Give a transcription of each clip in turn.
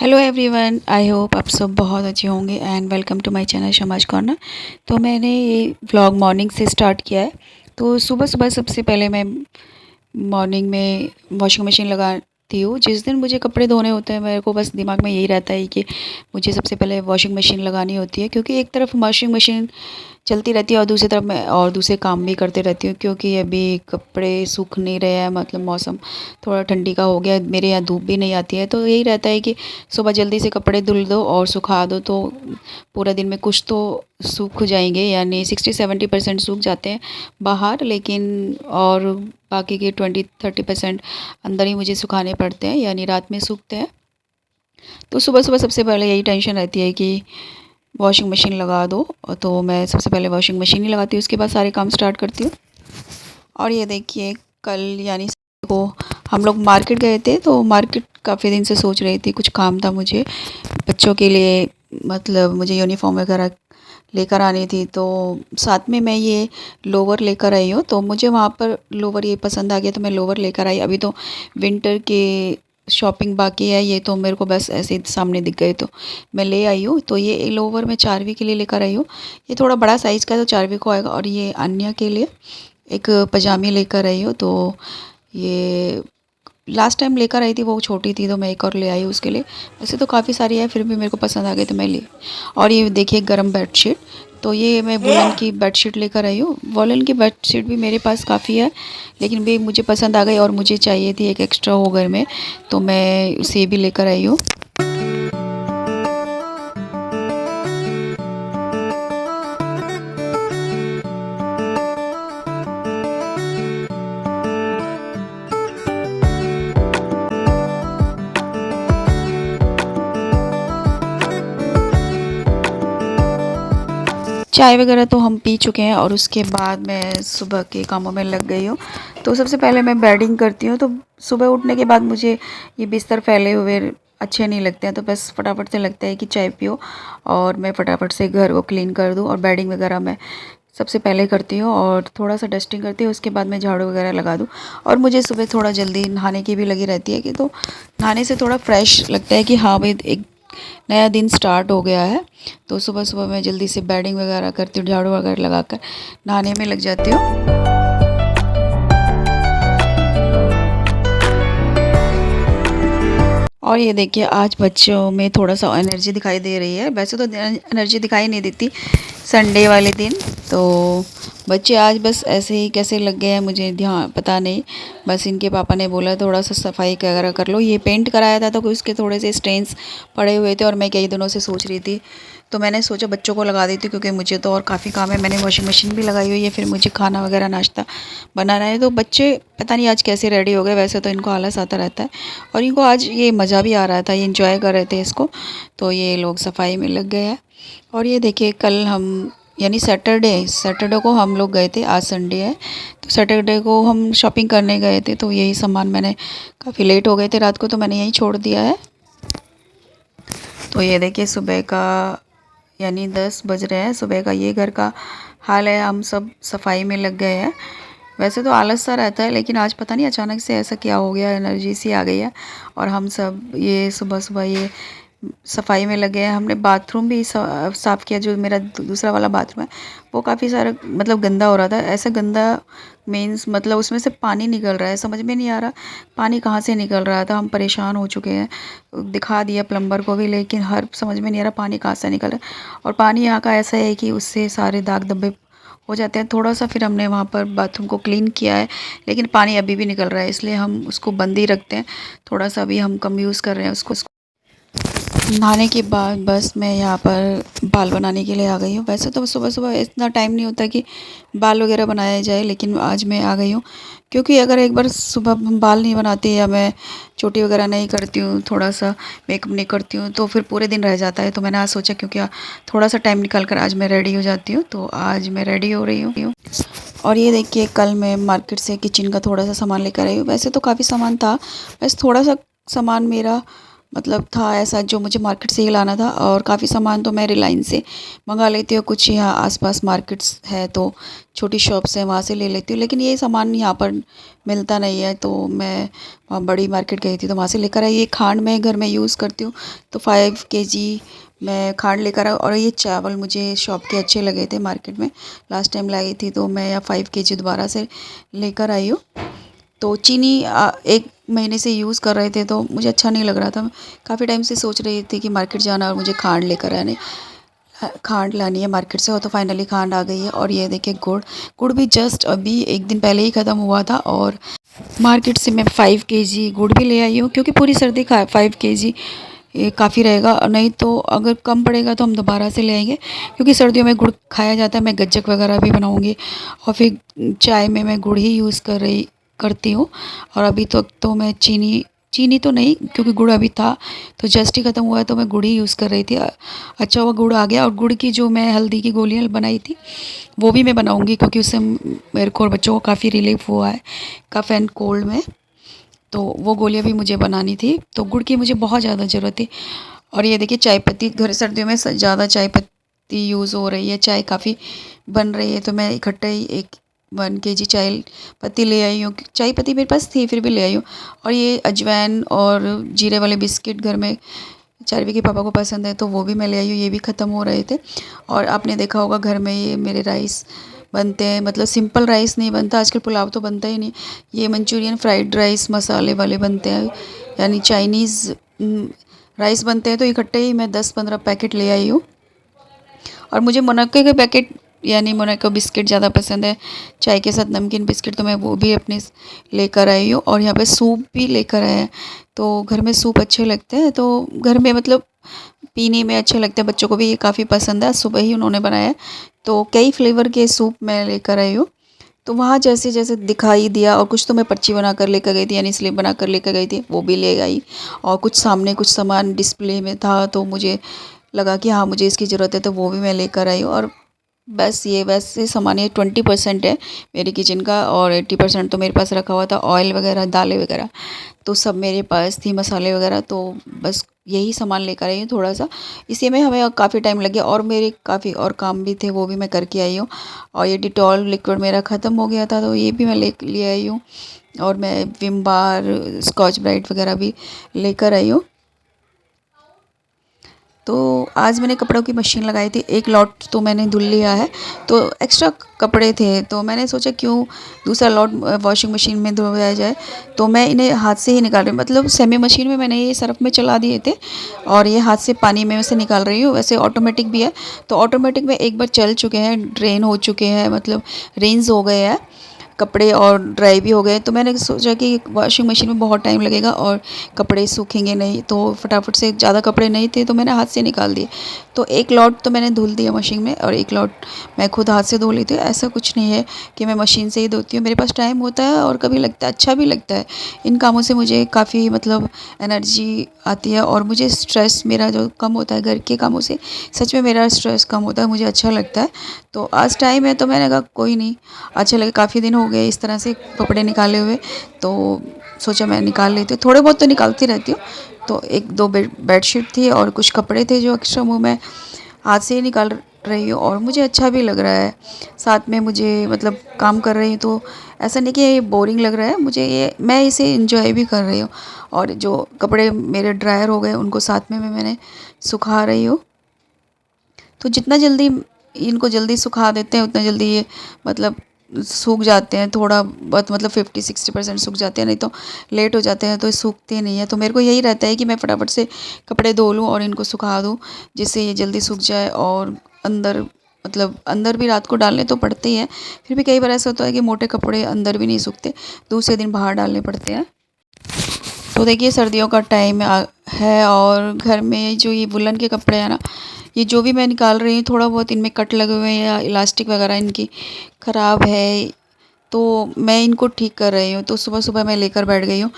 Hello everyone, I hope आप सब बहुत अच्छे होंगे and welcome to my channel शमाज कॉर्नर। तो मैंने ये व्लॉग मॉर्निंग से स्टार्ट किया है। तो सुबह सुबह सबसे पहले मैं मॉर्निंग में वॉशिंग मशीन लगाती हूँ। जिस दिन मुझे कपड़े धोने होते हैं मेरे को बस दिमाग में यही रहता है कि मुझे सबसे पहले वॉशिंग मशीन लगानी होती है, क्योंकि एक तरफ वॉशिंग मशीन चलती रहती है और दूसरी तरफ मैं और दूसरे काम भी करते रहती हूँ, क्योंकि अभी कपड़े सूख नहीं रहे हैं। मतलब मौसम थोड़ा ठंडी का हो गया, मेरे यहाँ धूप भी नहीं आती है, तो यही रहता है कि सुबह जल्दी से कपड़े धुल दो और सुखा दो तो पूरा दिन में कुछ तो सूख जाएंगे, यानी 60-70% सूख जाते हैं बाहर, लेकिन और बाकी के 20-30% अंदर ही मुझे सुखाने पड़ते हैं, यानी रात में सूखते हैं। तो सुबह सुबह सबसे पहले यही टेंशन रहती है कि वॉशिंग मशीन लगा दो। तो मैं सबसे पहले वॉशिंग मशीन ही लगाती हूँ, उसके बाद सारे काम स्टार्ट करती हूँ। और ये देखिए, कल यानी को हम लोग मार्केट गए थे। तो मार्केट काफ़ी दिन से सोच रही थी, कुछ काम था मुझे बच्चों के लिए, मतलब मुझे यूनिफॉर्म वगैरह लेकर आनी थी। तो साथ में मैं ये लोवर लेकर आई हूँ। तो मुझे वहाँ पर लोवर ये पसंद आ गया तो मैं लोवर लेकर आई। अभी तो विंटर के शॉपिंग बाकी है, ये तो मेरे को बस ऐसे ही सामने दिख गए तो मैं ले आई हूँ। तो ये लोवर मैं 4वीं के लिए लेकर आई हूँ। ये थोड़ा बड़ा साइज़ का है तो 4वीं को आएगा। और ये अन्य के लिए एक पजामी लेकर आई हूँ। तो ये लास्ट टाइम लेकर आई थी, वो छोटी थी तो मैं एक और ले आई हूँ उसके लिए। वैसे तो काफ़ी सारी है, फिर भी मेरे को पसंद आ गई तो मैं ली। और ये देखिए गरम बेडशीट, तो ये मैं वुलन की बेडशीट लेकर आई हूँ। वुलन की बेडशीट भी मेरे पास काफ़ी है, लेकिन भी मुझे पसंद आ गई और मुझे चाहिए थी एक एक्स्ट्रा हो घर में, तो मैं उसे भी लेकर आई हूँ। चाय वगैरह तो हम पी चुके हैं और उसके बाद मैं सुबह के कामों में लग गई हूँ। तो सबसे पहले मैं बेडिंग करती हूँ। तो सुबह उठने के बाद मुझे ये बिस्तर फैले हुए अच्छे नहीं लगते हैं, तो बस फटाफट से लगता है कि चाय पियो और मैं फटाफट से घर को क्लीन कर दूँ। और बेडिंग वगैरह मैं सबसे पहले करती हूँ और थोड़ा सा डस्टिंग करती हूँ, उसके बाद मैं झाड़ू वगैरह लगा दूँ। और मुझे सुबह थोड़ा जल्दी नहाने की भी लगी रहती है कि तो नहाने से थोड़ा फ्रेश लगता है कि हाँ भाई एक नया दिन स्टार्ट हो गया है। तो सुबह सुबह मैं जल्दी से बेडिंग वगैरह करती हूँ, झाड़ू वगैरह लगाकर नहाने में लग जाती हूँ। और ये देखिए, आज बच्चों में थोड़ा सा एनर्जी दिखाई दे रही है। वैसे तो एनर्जी दिखाई नहीं देती संडे वाले दिन। तो बच्चे आज बस ऐसे ही कैसे लग गए हैं मुझे ध्यान पता नहीं। बस इनके पापा ने बोला थोड़ा सा सफाई वगैरह कर लो। ये पेंट कराया था तो उसके थोड़े से स्टेन्स पड़े हुए थे और मैं कई दिनों से सोच रही थी, तो मैंने सोचा बच्चों को लगा देती हूँ, क्योंकि मुझे तो और काफ़ी काम है। मैंने वॉशिंग मशीन भी लगाई हुई है, फिर मुझे खाना वगैरह नाश्ता बनाना है। तो बच्चे पता नहीं आज कैसे रेडी हो गए। वैसे तो इनको आलस आता रहता है और इनको आज ये मज़ा भी आ रहा था, ये इंजॉय कर रहे थे इसको। तो ये लोग सफाई में लग गए हैं। और ये देखिए, कल हम यानी सैटरडे को हम लोग गए थे, आज संडे है तो सैटरडे को हम शॉपिंग करने गए थे। तो यही सामान मैंने काफ़ी लेट हो गए थे रात को, तो मैंने यहीं छोड़ दिया है। तो ये देखिए, सुबह का यानी 10 बज रहे हैं सुबह का ये घर का हाल है। हम सब सफाई में लग गए हैं। वैसे तो आलस सा रहता है, लेकिन आज पता नहीं अचानक से ऐसा क्या हो गया, एनर्जी सी आ गई है। और हम सब ये सुबह सुबह ये सफाई में लगे हैं। हमने बाथरूम भी साफ़ किया, जो मेरा दूसरा वाला बाथरूम है वो काफ़ी सारा मतलब गंदा हो रहा था। ऐसा गंदा मीन्स मतलब उसमें से पानी निकल रहा है, समझ में नहीं आ रहा पानी कहाँ से निकल रहा था। हम परेशान हो चुके हैं, दिखा दिया प्लम्बर को भी, लेकिन हर समझ में नहीं आ रहा पानी कहाँ से निकल रहा है। और पानी यहाँ का ऐसा है कि उससे सारे दाग धब्बे हो जाते हैं थोड़ा सा। फिर हमने वहाँ पर बाथरूम को क्लीन किया है, लेकिन पानी अभी भी निकल रहा है, इसलिए हम उसको बंद ही रखते हैं। थोड़ा सा अभी हम कम यूज़ कर रहे हैं उसको। नहाने के बाद बस मैं यहाँ पर बाल बनाने के लिए आ गई हूँ। वैसे तो सुबह सुबह इतना टाइम नहीं होता कि बाल वगैरह बनाया जाए, लेकिन आज मैं आ गई हूँ, क्योंकि अगर एक बार सुबह हम बाल नहीं बनाते या मैं चोटी वगैरह नहीं करती हूँ, थोड़ा सा मेकअप नहीं करती हूँ, तो फिर पूरे दिन रह जाता है। तो मैंने आज सोचा क्योंकि थोड़ा सा टाइम निकाल कर आज मैं रेडी हो जाती हूँ, तो आज मैं रेडी हो रही हूँ। और ये देखिए, कल मैं मार्केट से किचन का थोड़ा सा सामान लेकर आई हूँ। वैसे तो काफ़ी सामान था, बस थोड़ा सा सामान मेरा मतलब था ऐसा जो मुझे मार्केट से ही लाना था। और काफ़ी सामान तो मैं रिलायंस से मंगा लेती हूँ, कुछ यहाँ आसपास मार्केट्स है तो छोटी शॉप्स हैं वहाँ से ले लेती हूँ, लेकिन ये सामान यहाँ पर मिलता नहीं है तो मैं वहाँ बड़ी मार्केट गई थी तो वहाँ से लेकर आई। ये खांड मैं घर में यूज़ करती हूँ तो 5 kg मैं खांड लेकर आई। और ये चावल मुझे शॉप के अच्छे लगे थे, मार्केट में लास्ट टाइम लाई थी तो मैं यहाँ 5 kg दोबारा से लेकर आई हूँ। तो चीनी 1 महीने से यूज़ कर रहे थे तो मुझे अच्छा नहीं लग रहा था। काफ़ी टाइम से सोच रही थी कि मार्केट जाना और मुझे खांड लेकर आने खांड लानी है मार्केट से। और तो फाइनली खांड आ गई है। और ये देखिए गुड़, गुड़ भी जस्ट अभी 1 दिन पहले ही ख़त्म हुआ था। और मार्केट से मैं 5 kg गुड़ भी ले आई हूँ, क्योंकि पूरी सर्दी का 5 kg ये काफ़ी रहेगा। और नहीं तो अगर कम पड़ेगा तो हम दोबारा से ले आएंगे, क्योंकि सर्दियों में गुड़ खाया जाता है। मैं गज्जक वगैरह भी बनाऊंगी और फिर चाय में मैं गुड़ ही यूज़ करती हूँ। और अभी तो मैं चीनी चीनी तो नहीं, क्योंकि गुड़ अभी था तो जस्ट ही ख़त्म हुआ है तो मैं गुड़ ही यूज़ कर रही थी। अच्छा हुआ गुड़ आ गया। और गुड़ की जो मैं हल्दी की गोलियाँ बनाई थी वो भी मैं बनाऊंगी, क्योंकि उससे मेरे को और बच्चों को काफ़ी रिलीफ हुआ है कफ़ एंड कोल्ड में। तो वो गोलियाँ भी मुझे बनानी थी, तो गुड़ की मुझे बहुत ज़्यादा ज़रूरत थी। और ये देखिए चाय पत्ती, घर सर्दियों में ज़्यादा चाय पत्ती यूज़ हो रही है, चाय काफ़ी बन रही है तो मैं इकट्ठा ही 1 kg चाय पत्ती ले आई हूँ। चाय पत्ती मेरे पास थी फिर भी ले आई हूँ। और ये अजवाइन और जीरे वाले बिस्किट घर में चारवी के पापा को पसंद है तो वो भी मैं ले आई हूँ, ये भी ख़त्म हो रहे थे। और आपने देखा होगा घर में ये मेरे राइस बनते हैं, मतलब सिंपल राइस नहीं बनता आजकल, पुलाव तो बनता ही नहीं। ये मंचूरियन फ्राइड राइस मसाले वाले बनते हैं, यानी चाइनीज़ राइस बनते हैं। तो इकट्ठे ही मैं 10-15 पैकेट ले आई हूँ। और मुझे मोनाको के पैकेट यानी मोनाको बिस्किट ज़्यादा पसंद है, चाय के साथ नमकीन बिस्किट, तो मैं वो भी अपने लेकर आई हूँ। और यहाँ पे सूप भी लेकर आए हैं, तो घर में सूप अच्छे लगते हैं तो घर में मतलब पीने में अच्छे लगते हैं। बच्चों को भी ये काफ़ी पसंद है, सुबह ही उन्होंने बनाया है। तो कई फ्लेवर के सूप मैं लेकर आई हूँ। तो वहाँ जैसे जैसे दिखाई दिया, और कुछ तो मैं पर्ची बना कर लेकर गई थी यानी स्लिप बना कर लेकर गई थी, वो भी ले आई। और कुछ सामने कुछ सामान डिस्प्ले में था तो मुझे लगा कि हाँ मुझे इसकी ज़रूरत है तो वो भी मैं लेकर आई हूँ। और बस ये वैसे सामान ये 20% है मेरे किचन का, और 80% तो मेरे पास रखा हुआ था, ऑयल वगैरह दालें वगैरह तो सब मेरे पास थी, मसाले वगैरह। तो बस यही सामान लेकर आई हूँ थोड़ा सा, इसी में हमें काफ़ी टाइम लग गया। और मेरे काफ़ी और काम भी थे वो भी मैं करके आई हूँ। और ये डिटॉल लिक्विड मेरा ख़त्म हो गया था तो ये भी मैं ले आई हूँ। और मैं विम बार स्कॉच ब्राइट वगैरह भी लेकर आई हूँ। तो आज मैंने कपड़ों की मशीन लगाई थी, एक लॉट तो मैंने धुल लिया है। तो एक्स्ट्रा कपड़े थे तो मैंने सोचा क्यों दूसरा लॉट वॉशिंग मशीन में धोया जाए। तो मैं इन्हें हाथ से ही निकाल रही हूँ, मतलब सेमी मशीन में मैंने ये सर्फ में चला दिए थे और ये हाथ से पानी में से निकाल रही हूँ। वैसे ऑटोमेटिक भी है तो ऑटोमेटिक में एक बार चल चुके हैं, ड्रेन हो चुके हैं, मतलब रेंज हो गए हैं कपड़े और ड्राई भी हो गए। तो मैंने सोचा कि वॉशिंग मशीन में बहुत टाइम लगेगा और कपड़े सूखेंगे नहीं, तो फटाफट से ज़्यादा कपड़े नहीं थे तो मैंने हाथ से निकाल दिए। तो एक लॉट तो मैंने धुल दिया मशीन में और एक लॉट मैं खुद हाथ से धो ली थी। ऐसा कुछ नहीं है कि मैं मशीन से ही धोती हूँ, मेरे पास टाइम होता है और कभी लगता है अच्छा भी लगता है। इन कामों से मुझे काफ़ी मतलब एनर्जी आती है और मुझे स्ट्रेस मेरा जो कम होता है घर के कामों से, सच में मेरा स्ट्रेस कम होता है, मुझे अच्छा लगता है। तो आज टाइम है तो मैंने कहा कोई नहीं, अच्छा लगे, काफ़ी दिन हो गए इस तरह से कपड़े निकाले हुए तो सोचा मैं निकाल लेती हूँ। थोड़े बहुत तो निकालती रहती हूँ। तो एक दो बेडशीट थी और कुछ कपड़े थे जो एक्स्ट्रा वो मैं हाथ से ही निकाल रही हूँ और मुझे अच्छा भी लग रहा है। साथ में मुझे मतलब काम कर रही हूँ तो ऐसा नहीं कि ये बोरिंग लग रहा है मुझे, ये मैं इसे इंजॉय भी कर रही हूँ। और जो कपड़े मेरे ड्रायर हो गए उनको साथ में मैंने सुखा रही हूँ। तो जितना जल्दी इनको जल्दी सुखा देते हैं उतना जल्दी ये मतलब सूख जाते हैं, थोड़ा बहुत मतलब 50-60% सूख जाते हैं, नहीं तो लेट हो जाते हैं तो ये सूखते नहीं है। तो मेरे को यही रहता है कि मैं फटाफट से कपड़े धो लूँ और इनको सुखा दूँ जिससे ये जल्दी सूख जाए। और अंदर मतलब अंदर भी रात को डालने तो पड़ते ही हैं, फिर भी कई बार ऐसा होता है कि मोटे कपड़े अंदर भी नहीं सूखते, दूसरे दिन बाहर डालने पड़ते हैं। तो देखिए सर्दियों का टाइम है और घर में जो ये वुलन के कपड़े हैं ना, ये जो भी मैं निकाल रही हूँ थोड़ा बहुत इनमें कट लगे हुए हैं या इलास्टिक वगैरह इनकी ख़राब है तो मैं इनको ठीक कर रही हूँ। तो सुबह सुबह मैं लेकर बैठ गई हूँ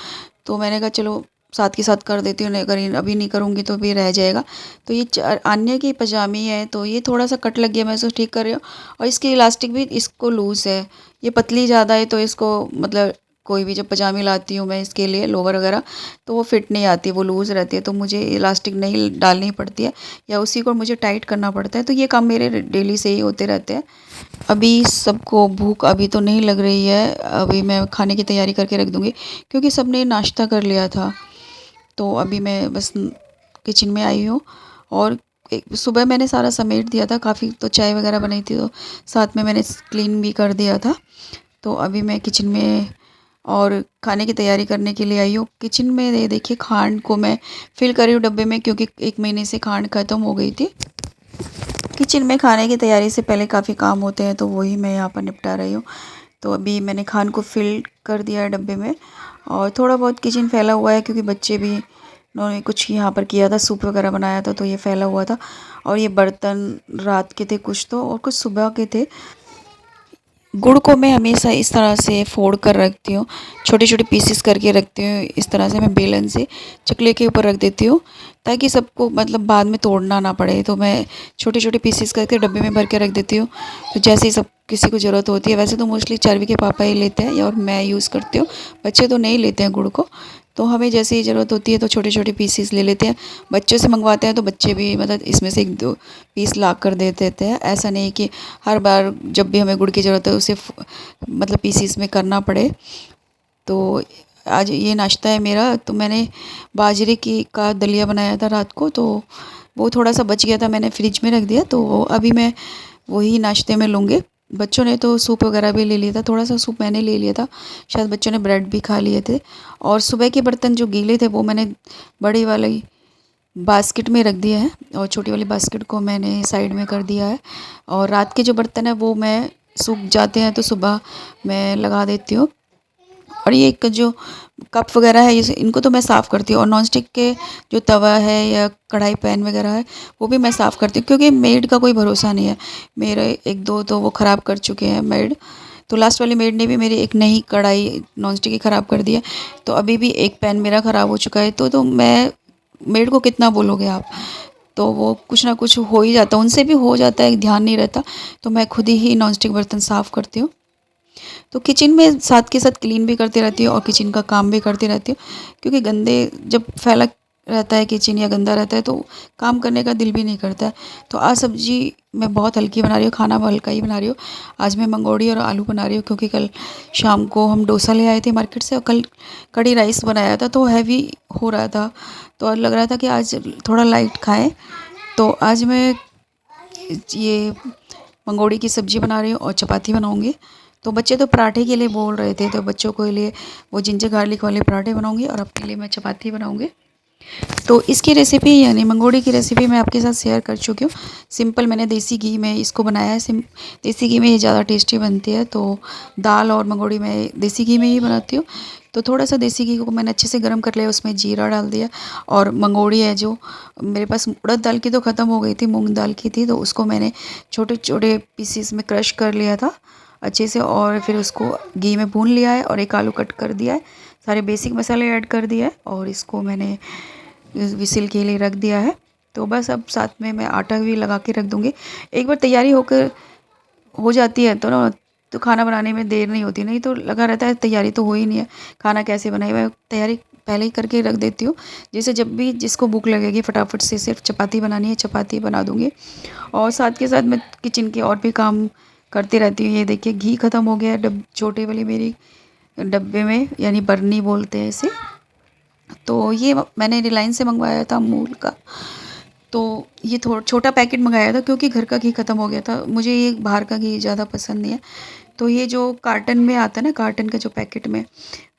तो मैंने कहा चलो साथ के साथ कर देती हूँ, नहीं अगर अभी नहीं करूँगी तो भी रह जाएगा। तो ये आन्या की पजामी है तो ये थोड़ा सा कट लग गया, मैं इसको ठीक कर रही हूँ। और इसकी इलास्टिक भी इसको लूज़ है, ये पतली ज़्यादा है तो इसको मतलब कोई भी जब पजामे लाती हूँ मैं इसके लिए लोवर वगैरह, तो वो फिट नहीं आती, वो लूज़ रहती है, तो मुझे इलास्टिक नहीं डालनी पड़ती है या उसी को मुझे टाइट करना पड़ता है। तो ये काम मेरे डेली से ही होते रहते हैं। अभी सबको भूख अभी तो नहीं लग रही है, अभी मैं खाने की तैयारी करके रख दूँगी क्योंकि सबने नाश्ता कर लिया था। तो अभी मैं बस किचन में आई हूँ और सुबह मैंने सारा समेट दिया था, काफ़ी तो चाय वगैरह बनाई थी, तो साथ में मैंने क्लीन भी कर दिया था। तो अभी मैं किचन में और खाने की तैयारी करने के लिए आई हूँ। किचन में ये देखिए खांड को मैं फिल कर रही हूँ डब्बे में, क्योंकि 1 महीने से खांड ख़त्म हो गई थी। किचन में खाने की तैयारी से पहले काफ़ी काम होते हैं, तो वही मैं यहाँ पर निपटा रही हूँ। तो अभी मैंने खान को फिल कर दिया है डब्बे में और थोड़ा बहुत किचन फैला हुआ है क्योंकि बच्चे भी, उन्होंने कुछ यहाँ पर किया था, सूप वगैरह बनाया था, तो ये फैला हुआ था। और ये बर्तन रात के थे कुछ तो, और कुछ सुबह के थे। गुड़ को मैं हमेशा इस तरह से फोड़ कर रखती हूँ, छोटे छोटे पीसेस करके रखती हूँ। इस तरह से मैं बेलन से चकले के ऊपर रख देती हूँ ताकि सबको मतलब बाद में तोड़ना ना पड़े। तो मैं छोटे छोटे पीसेस करके डब्बे में भर के रख देती हूँ। तो जैसे ही सब किसी को ज़रूरत होती है, वैसे तो मोस्टली चार्वी के पापा ही लेते हैं और मैं यूज़ करती हूँ, बच्चे तो नहीं लेते हैं गुड़ को। तो हमें जैसे ही ज़रूरत होती है तो छोटे छोटे पीसेस ले लेते हैं। बच्चों से मंगवाते हैं तो बच्चे भी मतलब इसमें से 1-2 पीस ला कर दे देते हैं। ऐसा नहीं कि हर बार जब भी हमें गुड़ की ज़रूरत है उसे मतलब पीसेस में करना पड़े। तो आज ये नाश्ता है मेरा। तो मैंने बाजरे की का दलिया बनाया था रात को, तो वो थोड़ा सा बच गया था, मैंने फ्रिज में रख दिया। तो अभी मैं वही नाश्ते में लूँगी। बच्चों ने तो सूप वगैरह भी ले लिया था, थोड़ा सा सूप मैंने ले लिया था, शायद बच्चों ने ब्रेड भी खा लिए थे। और सुबह के बर्तन जो गीले थे वो मैंने बड़ी वाली बास्केट में रख दिया है और छोटी वाली बास्केट को मैंने साइड में कर दिया है। और रात के जो बर्तन है वो मैं सूख जाते हैं तो सुबह मैं लगा देती हूँ। और ये एक जो कप वगैरह है इनको तो मैं साफ़ करती हूँ। और नॉन स्टिक के जो तवा है या कढ़ाई पैन वगैरह है वो भी मैं साफ़ करती हूँ, क्योंकि मेड का कोई भरोसा नहीं है। मेरे 1-2 तो वो ख़राब कर चुके हैं मेड। तो लास्ट वाली मेड ने भी मेरी एक नई कढ़ाई नॉन स्टिक की ख़राब कर दी है। तो अभी भी एक पैन मेरा ख़राब हो चुका है। तो मैं मेड को कितना बोलोगे आप, तो वो कुछ ना कुछ हो ही जाता है, उनसे भी हो जाता है, ध्यान नहीं रहता। तो मैं खुद ही नॉन स्टिक बर्तन साफ़ करती हूँ। तो किचन में साथ के साथ क्लीन भी करती रहती हूँ और किचन का काम भी करती रहती हूँ, क्योंकि गंदे जब फैला रहता है किचन या गंदा रहता है तो काम करने का दिल भी नहीं करता है। तो आज सब्ज़ी मैं बहुत हल्की बना रही हूँ, खाना मैं हल्का ही बना रही हूँ। आज मैं मंगोड़ी और आलू बना रही हूँ, क्योंकि कल शाम को हम डोसा ले आए थे मार्केट से और कल कढ़ी राइस बनाया था, तो हैवी हो रहा था। तो लग रहा था कि आज थोड़ा लाइट खाएँ। तो आज मैं ये मंगोड़ी की सब्ज़ी बना रही हूँ और चपाती बनाऊँगी। तो बच्चे तो पराठे के लिए बोल रहे थे, तो बच्चों के लिए वो जिंजर गार्लिक वाले पराठे बनाऊँगी और अपने लिए मैं चपाती बनाऊँगी। तो इसकी रेसिपी यानी मंगोड़ी की रेसिपी मैं आपके साथ शेयर कर चुकी हूँ। सिंपल मैंने देसी घी में इसको बनाया है। देसी घी में ये ज़्यादा टेस्टी बनती है। तो दाल और मंगोड़ी मैं देसी घी में ही बनाती हूँ। तो थोड़ा सा देसी घी को मैंने अच्छे से गर्म कर लिया, उसमें जीरा डाल दिया। और मंगोड़ी है जो मेरे पास, उड़द दाल की तो ख़त्म हो गई थी, मूंग दाल की थी, तो उसको मैंने छोटे छोटे पीसीस में क्रश कर लिया था अच्छे से, और फिर उसको घी में भून लिया है और एक आलू कट कर दिया है। सारे बेसिक मसाले ऐड कर दिया है और इसको मैंने विसिल के लिए रख दिया है। तो बस अब साथ में मैं आटा भी लगा के रख दूँगी। एक बार तैयारी होकर हो जाती है तो ना, तो खाना बनाने में देर नहीं होती। नहीं तो लगा रहता है तैयारी तो हो ही नहीं है, खाना कैसे बनाए। मैं तैयारी पहले ही करके रख देती हूँ, जैसे जब भी जिसको भूख लगेगी फटाफट से सिर्फ चपाती बनानी है, चपाती बना दूँगी। और साथ के साथ मैं किचन के और भी काम करती रहती हूँ। ये देखिए घी ख़त्म हो गया है छोटे वाली मेरी डब्बे में, यानी बरनी बोलते हैं इसे। तो ये मैंने रिलायंस से मंगवाया था अमूल का। तो ये थोड़ा छोटा पैकेट मंगाया था क्योंकि घर का घी ख़त्म हो गया था। मुझे ये बाहर का घी ज़्यादा पसंद नहीं है। तो ये जो कार्टन में आता है ना, कार्टन का जो पैकेट में,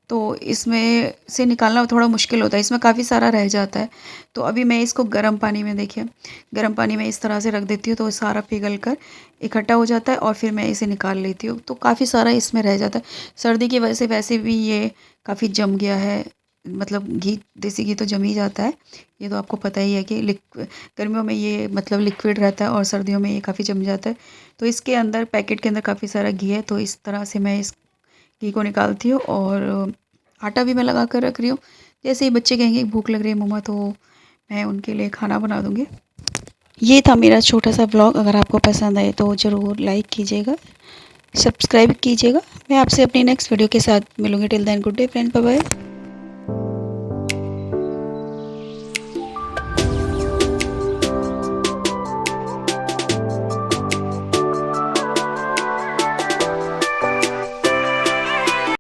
तो इसमें से निकालना थोड़ा मुश्किल होता है, इसमें काफ़ी सारा रह जाता है। तो अभी मैं इसको गर्म पानी में, देखिए गर्म पानी में इस तरह से रख देती हूँ तो सारा पिघल कर इकट्ठा हो जाता है और फिर मैं इसे निकाल लेती हूँ। तो काफ़ी सारा इसमें रह जाता है। सर्दी की वजह से वैसे भी ये काफ़ी जम गया है, मतलब घी, देसी घी तो जम ही जाता है। ये तो आपको पता ही है कि गर्मियों में ये मतलब लिक्विड रहता है और सर्दियों में ये काफ़ी जम जाता है। तो इसके अंदर, पैकेट के अंदर काफ़ी सारा घी है, तो इस तरह से मैं इस घी को निकालती हूँ। और आटा भी मैं लगा कर रख रही हूँ। जैसे ही बच्चे कहेंगे भूख लग रही है मम्मा, तो मैं उनके लिए खाना बना दूँगी। ये था मेरा छोटा सा व्लॉग। अगर आपको पसंद आए तो ज़रूर लाइक कीजिएगा। सब्सक्राइब कीजिएगा। मैं आपसे अपनी नेक्स्ट वीडियो के साथ मिलूँगी। Till then good day friend, bye bye.